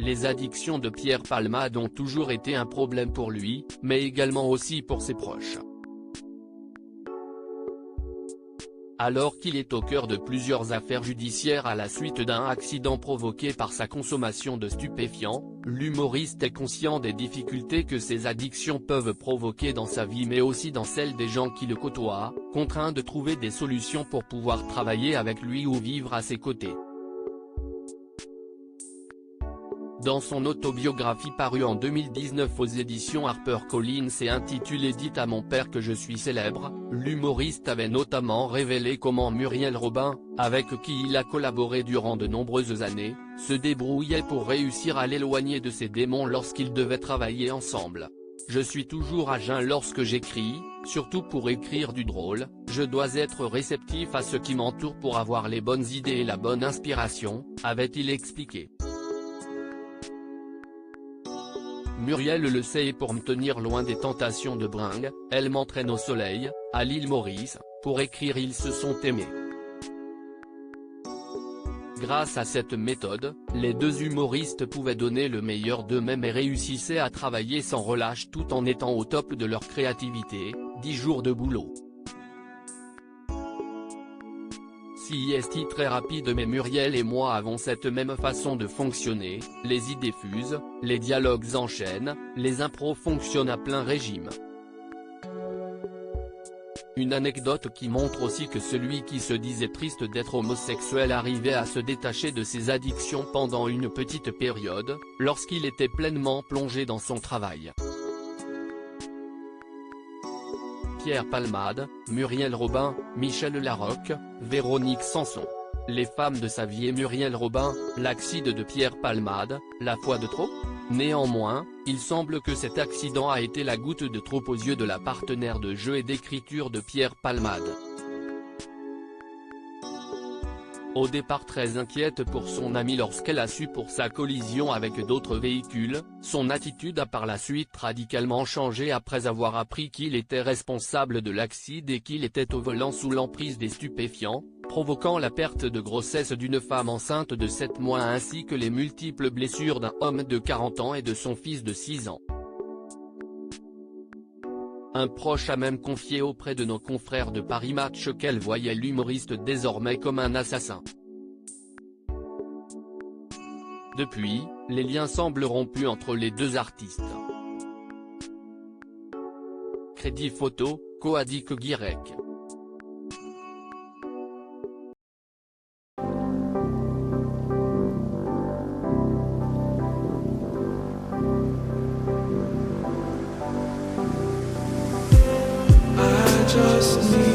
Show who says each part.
Speaker 1: Les addictions de Pierre Palmade ont toujours été un problème pour lui, mais également aussi pour ses proches. Alors qu'il est au cœur de plusieurs affaires judiciaires à la suite d'un accident provoqué par sa consommation de stupéfiants, l'humoriste est conscient des difficultés que ces addictions peuvent provoquer dans sa vie mais aussi dans celle des gens qui le côtoient, contraints de trouver des solutions pour pouvoir travailler avec lui ou vivre à ses côtés. Dans son autobiographie parue en 2019 aux éditions HarperCollins et intitulée « Dites à mon père que je suis célèbre », l'humoriste avait notamment révélé comment Muriel Robin, avec qui il a collaboré durant de nombreuses années, se débrouillait pour réussir à l'éloigner de ses démons lorsqu'ils devaient travailler ensemble. « Je suis toujours à jeun lorsque j'écris, surtout pour écrire du drôle, je dois être réceptif à ce qui m'entoure pour avoir les bonnes idées et la bonne inspiration », avait-il expliqué. Muriel le sait et pour me tenir loin des tentations de bringue, elle m'entraîne au soleil, à l'île Maurice, pour écrire ils se sont aimés. Grâce à cette méthode, les deux humoristes pouvaient donner le meilleur d'eux-mêmes et réussissaient à travailler sans relâche tout en étant au top de leur créativité, 10 jours de boulot. C'est très rapide mais Muriel et moi avons cette même façon de fonctionner, les idées fusent, les dialogues enchaînent, les impros fonctionnent à plein régime. Une anecdote qui montre aussi que celui qui se disait triste d'être homosexuel arrivait à se détacher de ses addictions pendant une petite période, lorsqu'il était pleinement plongé dans son travail. Pierre Palmade, Muriel Robin, Michel Larocque, Véronique Sanson. Les femmes de sa vie et Muriel Robin, l'accident de Pierre Palmade, la fois de trop ? Néanmoins, il semble que cet accident a été la goutte de trop aux yeux de la partenaire de jeu et d'écriture de Pierre Palmade. Au départ très inquiète pour son amie lorsqu'elle a su pour sa collision avec d'autres véhicules, son attitude a par la suite radicalement changé après avoir appris qu'il était responsable de l'accident et qu'il était au volant sous l'emprise des stupéfiants, provoquant la perte de grossesse d'une femme enceinte de 7 mois ainsi que les multiples blessures d'un homme de 40 ans et de son fils de 6 ans. Un proche a même confié auprès de nos confrères de Paris Match qu'elle voyait l'humoriste désormais comme un assassin. Depuis, les liens semblent rompus entre les deux artistes. Crédit photo, Coadic Guirec.
Speaker 2: Just need